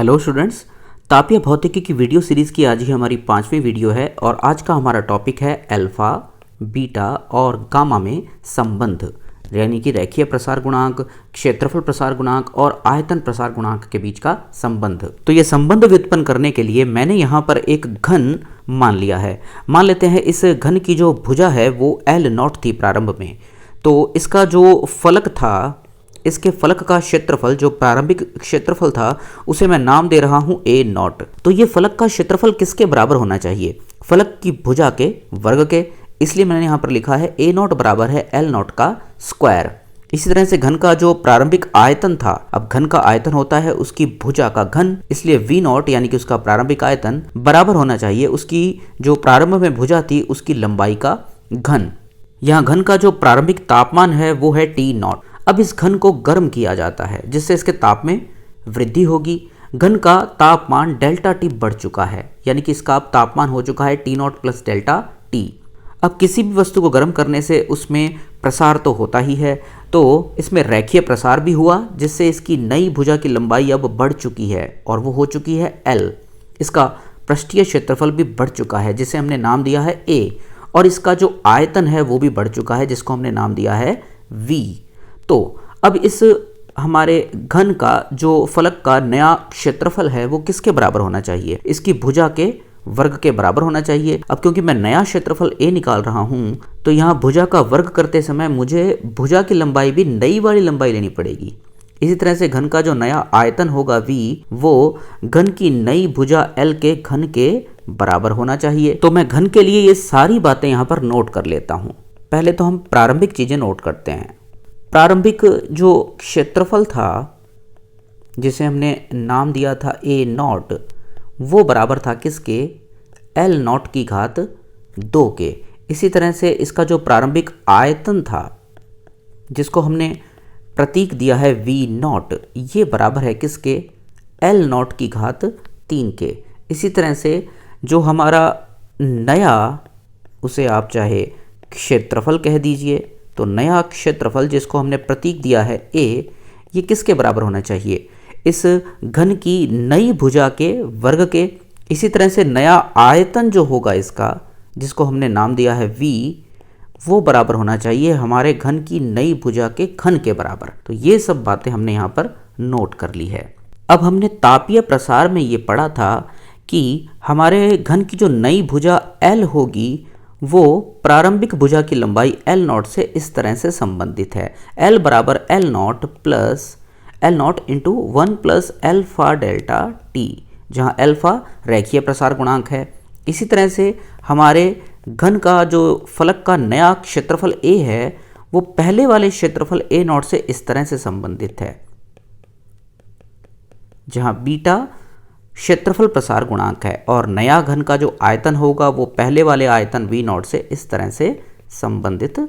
Hello students, तापीय भौतिकी की वीडियो सीरीज़ की आज ही हमारी 5वीं वीडियो है और आज का हमारा टॉपिक है अल्फा, बीटा और गामा में संबंध, यानी कि रेखीय प्रसार गुणांक, क्षेत्रफल प्रसार गुणांक और आयतन प्रसार गुणांक के बीच का संबंध। तो ये संबंध व्युत्पन्न करने के लिए मैंने यहाँ पर एक घन मान लिया है। मान लेते हैं इस घन की जो भुजा है वो L0 थी प्रारंभ में, तो इसका जो फलक था, इसके फलक का क्षेत्रफल जो प्रारंभिक क्षेत्रफल था उसे मैं नाम दे रहा हूं A0। तो ये फलक का क्षेत्रफल किसके बराबर होना चाहिए? फलक की भुजा के वर्ग के, इसलिए मैंने यहां पर लिखा है A0 बराबर है L0 का स्क्वायर। इसी तरह से घन का जो प्रारंभिक आयतन था, अब घन का आयतन होता है उसकी भुजा का घन, इसलिए V0 यानी कि उसका प्रारंभिक आयतन बराबर होना चाहिए उसकी जो प्रारंभ में भुजा थी उसकी लंबाई का घन। यहाँ घन का जो प्रारंभिक तापमान है वो है T0। अब इस घन को गर्म किया जाता है जिससे इसके ताप में वृद्धि होगी। घन का तापमान डेल्टा टी बढ़ चुका है, यानी कि इसका अब तापमान हो चुका है T0 प्लस डेल्टा टी। अब किसी भी वस्तु को गर्म करने से उसमें प्रसार तो होता ही है, तो इसमें रेखीय प्रसार भी हुआ जिससे इसकी नई भुजा की लंबाई अब बढ़ चुकी है और वो हो चुकी है L। इसका पृष्ठीय क्षेत्रफल भी बढ़ चुका है जिसे हमने नाम दिया है A, और इसका जो आयतन है वो भी बढ़ चुका है जिसको हमने नाम दिया है V। तो अब इस हमारे घन का जो फलक का नया क्षेत्रफल है वो किसके बराबर होना चाहिए? इसकी भुजा के वर्ग के बराबर होना चाहिए। अब क्योंकि मैं नया क्षेत्रफल A निकाल रहा हूं तो यहाँ भुजा का वर्ग करते समय मुझे भुजा की लंबाई भी नई वाली लंबाई लेनी पड़ेगी। इसी तरह से घन का जो नया आयतन होगा V, वो घन की नई भुजा L के घन के बराबर होना चाहिए। तो मैं घन के लिए ये सारी बातें यहाँ पर नोट कर लेता हूँ। पहले तो हम प्रारंभिक चीजें नोट करते हैं। प्रारंभिक जो क्षेत्रफल था जिसे हमने नाम दिया था A0, वो बराबर था किसके? L0 की घात 2 के। इसी तरह से इसका जो प्रारंभिक आयतन था जिसको हमने प्रतीक दिया है V0, ये बराबर है किसके? L0 की घात 3 के। इसी तरह से जो हमारा नया, उसे आप चाहे क्षेत्रफल कह दीजिए, तो नया क्षेत्रफल जिसको हमने प्रतीक दिया है A, ये किसके बराबर होना चाहिए? इस घन की नई भुजा के वर्ग के। इसी तरह से नया आयतन जो होगा इसका, जिसको हमने नाम दिया है V, वो बराबर होना चाहिए हमारे घन की नई भुजा के घन के बराबर। तो ये सब बातें हमने यहाँ पर नोट कर ली है। अब हमने तापीय प्रसार में ये पढ़ा था कि हमारे घन की जो नई भुजा L होगी वो प्रारंभिक भुजा की लंबाई L0 से इस तरह से संबंधित है। L बराबर L0 plus L0 into 1 plus alpha delta T, जहाँ अल्फा रेखीय प्रसार गुणांक है। इसी तरह से हमारे घन का जो फलक का नया क्षेत्रफल A है वो पहले वाले क्षेत्रफल A0 से इस तरह से संबंधित है, जहाँ बीटा क्षेत्रफल प्रसार गुणांक है, और नया घन का जो आयतन होगा वो पहले वाले आयतन V0 से इस तरह से संबंधित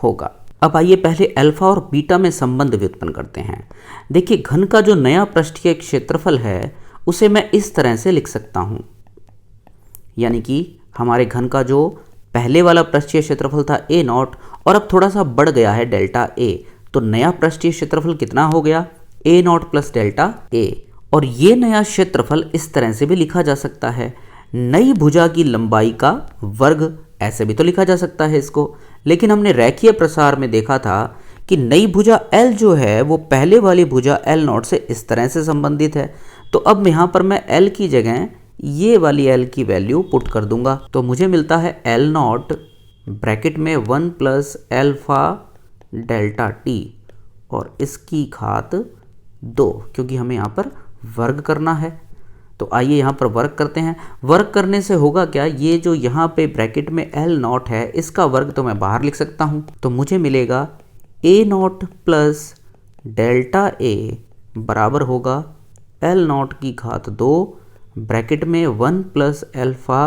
होगा। अब आइए पहले अल्फा और बीटा में संबंध व्युत्पन्न करते हैं। देखिए, घन का जो नया पृष्ठीय क्षेत्रफल है उसे मैं इस तरह से लिख सकता हूं, यानी कि हमारे घन का जो पहले वाला पृष्ठीय क्षेत्रफल था A0 और अब थोड़ा सा बढ़ गया है डेल्टा A, तो नया पृष्ठीय क्षेत्रफल कितना हो गया? A0 plus delta A। और ये नया क्षेत्रफल इस तरह से भी लिखा जा सकता है, नई भुजा की लंबाई का वर्ग, ऐसे भी तो लिखा जा सकता है इसको। लेकिन हमने रेखीय प्रसार में देखा था कि नई भुजा L जो है वो पहले वाली भुजा L0 से इस तरह से संबंधित है। तो अब यहाँ पर मैं L की जगह ये वाली L की वैल्यू पुट कर दूंगा, तो मुझे मिलता है L0 ब्रैकेट में 1 प्लस अल्फा डेल्टा टी और इसकी घात 2, क्योंकि हमें यहाँ पर वर्ग करना है। तो आइए यहाँ पर वर्ग करते हैं। वर्ग करने से होगा क्या? ये जो यहाँ पे ब्रैकेट में L0 है इसका वर्ग तो मैं बाहर लिख सकता हूँ, तो मुझे मिलेगा A0 प्लस डेल्टा A बराबर होगा L0 की घात 2 ब्रैकेट में 1 प्लस अल्फा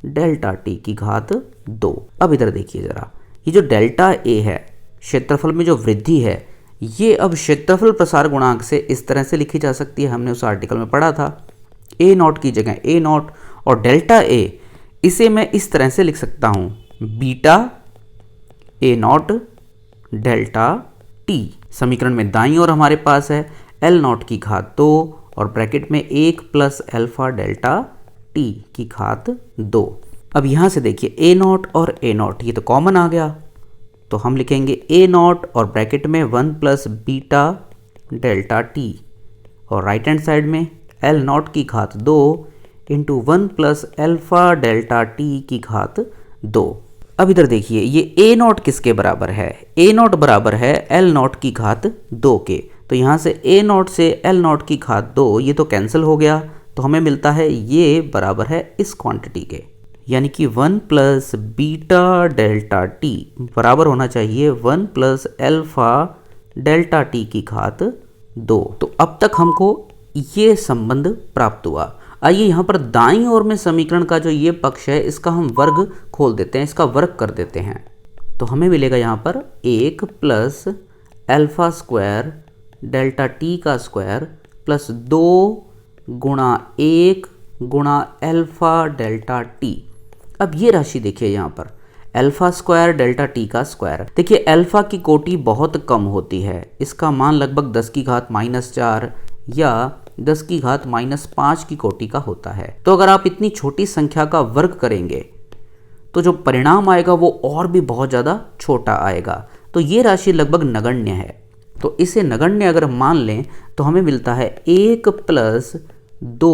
डेल्टा टी की घात 2। अब इधर देखिए जरा, ये जो डेल्टा A है, क्षेत्रफल में जो वृद्धि है, ये अब क्षेत्रफल प्रसार गुणांक से इस तरह से लिखी जा सकती है। हमने उस आर्टिकल में पढ़ा था, A0 की जगह A0 और डेल्टा A, इसे मैं इस तरह से लिख सकता हूँ, बीटा A0 डेल्टा T। समीकरण में दाईं ओर हमारे पास है L0 की घात 2 और ब्रैकेट में 1 प्लस अल्फा डेल्टा टी की घात 2। अब यहाँ से देखिए ए नॉट और ए नॉट ये तो कॉमन आ गया, तो हम लिखेंगे ए नॉट और ब्रैकेट में 1 प्लस बीटा डेल्टा टी और राइट हैंड साइड में एल नॉट की घात 2 into 1 plus alpha delta T की घात 2। अब इधर देखिए ये ए नॉट किसके बराबर है, ए नॉट बराबर है एल नॉट की घात 2 के, तो यहाँ से ए नॉट से एल नॉट की घात 2 ये तो कैंसिल हो गया, तो हमें मिलता है ये बराबर है इस क्वांटिटी के, यानी कि 1 प्लस बीटा डेल्टा टी बराबर होना चाहिए 1 प्लस अल्फा डेल्टा टी की घात 2। तो अब तक हमको ये संबंध प्राप्त हुआ। आइए यहाँ पर दाईं ओर में समीकरण का जो ये पक्ष है इसका हम वर्ग खोल देते हैं, इसका वर्ग कर देते हैं, तो हमें मिलेगा यहाँ पर 1 plus alpha square delta T का स्क्वायर प्लस 2 गुणा 1 गुणा अल्फा डेल्टा टी। अब ये राशि देखिए यहाँ पर अल्फा स्क्वायर डेल्टा टी का स्क्वायर, देखिए अल्फा की कोटि बहुत कम होती है, इसका मान लगभग 10 की घात -4 या 10 की घात -5 की कोटि का होता है। तो अगर आप इतनी छोटी संख्या का वर्ग करेंगे तो जो परिणाम आएगा वो और भी बहुत ज़्यादा छोटा आएगा, तो ये राशि लगभग नगण्य है। तो इसे नगण्य अगर मान लें तो हमें मिलता है 1 प्लस 2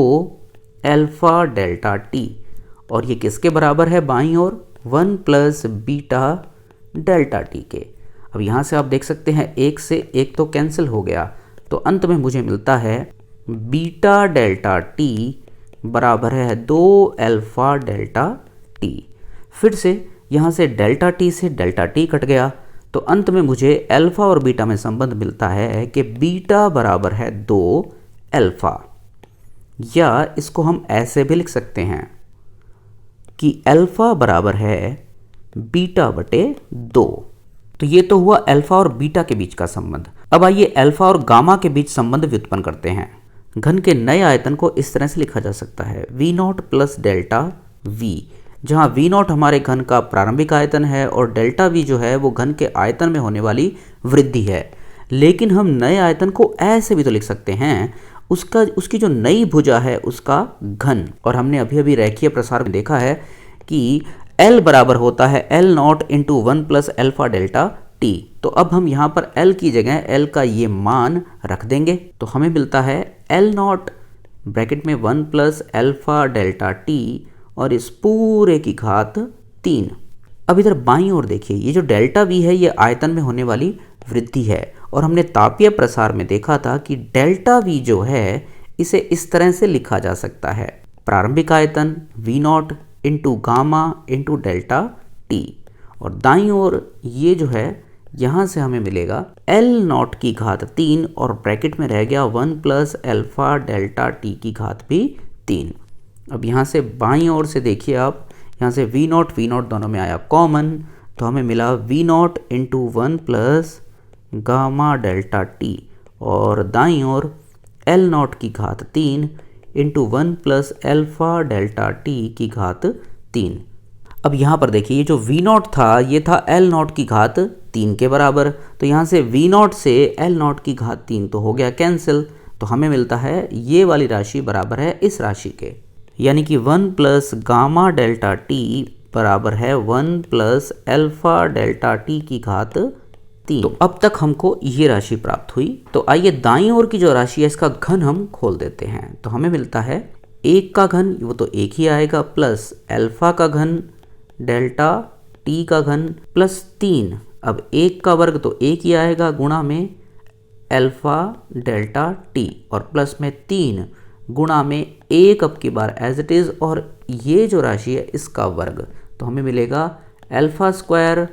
अल्फा डेल्टा टी, और ये किसके बराबर है बाईं ओर 1 प्लस बीटा डेल्टा टी के। अब यहाँ से आप देख सकते हैं 1 से 1 तो कैंसिल हो गया, तो अंत में मुझे मिलता है बीटा डेल्टा टी बराबर है 2 अल्फा डेल्टा टी। फिर से यहाँ से डेल्टा टी से डेल्टा टी कट गया, तो अंत में मुझे अल्फा और बीटा में संबंध मिलता है कि बीटा बराबर है 2 अल्फा, या इसको हम ऐसे भी लिख सकते हैं कि अल्फा बराबर है बीटा बटे 2। तो ये तो हुआ अल्फा और बीटा के बीच का संबंध। अब आइए अल्फा और गामा के बीच संबंध व्युत्पन्न करते हैं। घन के नए आयतन को इस तरह से लिखा जा सकता है v not plus delta v, जहाँ v नॉट हमारे घन का प्रारंभिक आयतन है और डेल्टा v जो है वो घन के आयतन में होने वाली वृद्धि है। लेकिन हम नए आयतन को ऐसे भी तो लिख सकते हैं, उसकी जो नई भुजा है उसका घन, और हमने अभी अभी रेखीय प्रसार में देखा है कि L बराबर होता है L not into 1 plus alpha delta T. तो अब हम यहाँ पर L की जगह L का ये मान रख देंगे, तो हमें मिलता है L नॉट ब्रैकेट में 1 प्लस अल्फा डेल्टा टी और इस पूरे की घात 3। अब इधर बाईं ओर देखिए ये जो डेल्टा V है ये आयतन में होने वाली वृद्धि है, और हमने तापीय प्रसार में देखा था कि डेल्टा V जो है इसे इस तरह से लिखा जा सकता है प्रारंभिक आयतन V not into gamma into delta T, और दाईं ओर ये जो है यहाँ से हमें मिलेगा L नॉट की घात 3 और ब्रैकेट में रह गया 1 प्लस अल्फा डेल्टा टी की घात भी 3। अब यहाँ से बाईं ओर से देखिए आप, यहाँ से V नॉट दोनों में आया कॉमन, तो हमें मिला V not into 1 plus gamma delta T, और दाईं ओर L नॉट की घात 3 into 1 plus alpha delta T की घात 3। अब यहाँ पर देखिए ये जो V नॉट था ये था L नॉट की घात 3 के बराबर, तो यहाँ से V नॉट से L नॉट की घात 3 तो हो गया कैंसिल, तो हमें मिलता है ये वाली राशि बराबर है इस राशि के, यानी कि 1 प्लस गामा डेल्टा टी बराबर है 1 प्लस अल्फा डेल्टा टी की घात 3। तो अब तक हमको ये राशि प्राप्त हुई। तो आइए दाईं ओर की जो राशि है इसका घन हम खोल देते हैं, तो हमें मिलता है 1 का घन वो तो 1 ही आएगा प्लस अल्फा का घन डेल्टा टी का घन प्लस 3। अब 1 का वर्ग तो 1 ही आएगा गुणा में अल्फा डेल्टा टी और प्लस में 3 गुणा में 1 अब की बार एज इट इज़, और ये जो राशि है इसका वर्ग, तो हमें मिलेगा अल्फा स्क्वायर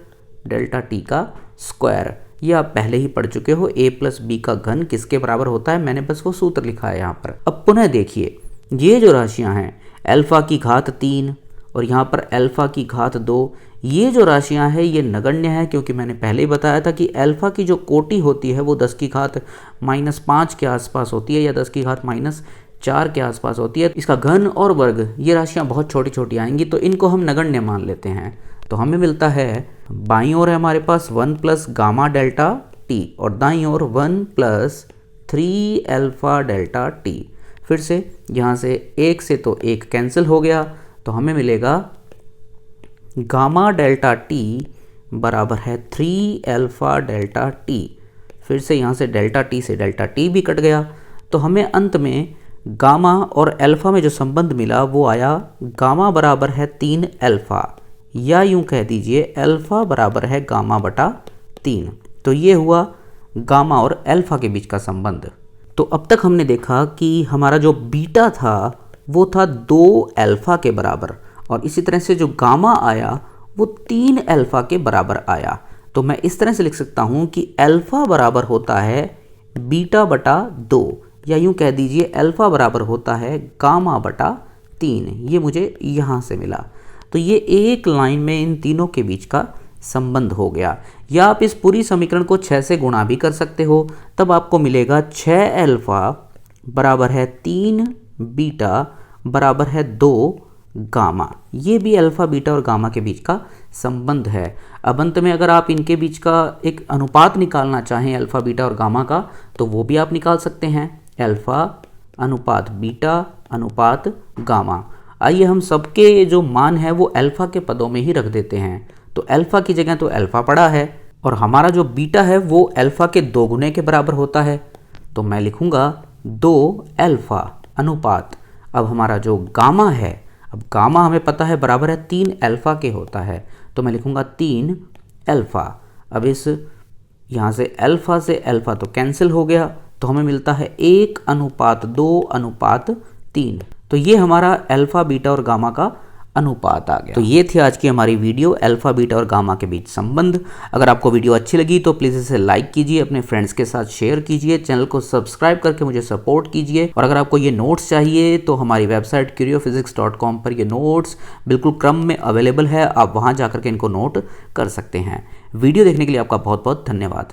डेल्टा टी का स्क्वायर। ये आप पहले ही पढ़ चुके हो, a प्लस बी का घन किसके बराबर होता है, मैंने बस वो सूत्र लिखा है यहाँ पर। अब पुनः देखिए ये जो राशियाँ हैं अल्फा की घात 3 और यहाँ पर अल्फा की घात 2, ये जो राशियाँ हैं ये नगण्य है, क्योंकि मैंने पहले ही बताया था कि अल्फा की जो कोटि होती है वो 10 की घात -5 के आसपास होती है या 10 की घात -4 के आसपास होती है। इसका घन और वर्ग ये राशियाँ बहुत छोटी छोटी आएंगी, तो इनको हम नगण्य मान लेते हैं। तो हमें मिलता है बाईं ओर है हमारे पास 1 प्लस गामा डेल्टा टी और दाईं ओर 1 प्लस 3 अल्फा डेल्टा टी। फिर से यहाँ से 1 से तो 1 कैंसिल हो गया, तो हमें मिलेगा गामा डेल्टा टी बराबर है 3 अल्फ़ा डेल्टा टी। फिर से यहाँ से डेल्टा टी से डेल्टा टी भी कट गया, तो हमें अंत में गामा और अल्फ़ा में जो संबंध मिला वो आया गामा बराबर है 3 अल्फ़ा, या यूं कह दीजिए अल्फ़ा बराबर है गामा बटा 3। तो ये हुआ गामा और अल्फ़ा के बीच का संबंध। तो अब तक हमने देखा कि हमारा जो बीटा था वो था 2 अल्फ़ा के बराबर, और इसी तरह से जो गामा आया वो 3 अल्फ़ा के बराबर आया। तो मैं इस तरह से लिख सकता हूँ कि अल्फ़ा बराबर होता है बीटा बटा 2, या यूं कह दीजिए अल्फ़ा बराबर होता है गामा बटा 3। ये मुझे यहाँ से मिला। तो ये एक लाइन में इन तीनों के बीच का संबंध हो गया। या आप इस पूरी समीकरण को 6 से गुणा भी कर सकते हो, तब आपको मिलेगा 6 अल्फ़ा बराबर है 3 बीटा बराबर है 2 गामा। ये भी अल्फ़ा बीटा और गामा के बीच का संबंध है। अब अंत में अगर आप इनके बीच का एक अनुपात निकालना चाहें अल्फ़ा बीटा और गामा का, तो वो भी आप निकाल सकते हैं, अल्फ़ा अनुपात बीटा अनुपात गामा। आइए हम सबके जो मान है वो अल्फ़ा के पदों में ही रख देते हैं। तो अल्फ़ा की जगह तो अल्फ़ा पड़ा है, और हमारा जो बीटा है वो अल्फ़ा के 2 गुने के बराबर होता है। तो मैं लिखूँगा 2 अल्फ़ा अनुपात, अब हमारा जो गामा है, अब गामा हमें पता है बराबर है 3 अल्फ़ा के होता है, तो मैं लिखूँगा 3 अल्फ़ा। अब इस यहाँ से अल्फ़ा से अल्फ़ा तो कैंसिल हो गया, तो हमें मिलता है 1 अनुपात 2 अनुपात 3। तो ये हमारा अल्फ़ा बीटा और गामा का अनुपात आ गया। तो ये थी आज की हमारी वीडियो, अल्फ़ा बीटा और गामा के बीच संबंध। अगर आपको वीडियो अच्छी लगी तो प्लीज़ इसे लाइक कीजिए, अपने फ्रेंड्स के साथ शेयर कीजिए, चैनल को सब्सक्राइब करके मुझे सपोर्ट कीजिए। और अगर आपको ये नोट्स चाहिए तो हमारी वेबसाइट curiophysics.com पर ये नोट्स बिल्कुल क्रम में अवेलेबल है, आप वहाँ जाकर के इनको नोट कर सकते हैं। वीडियो देखने के लिए आपका बहुत बहुत धन्यवाद।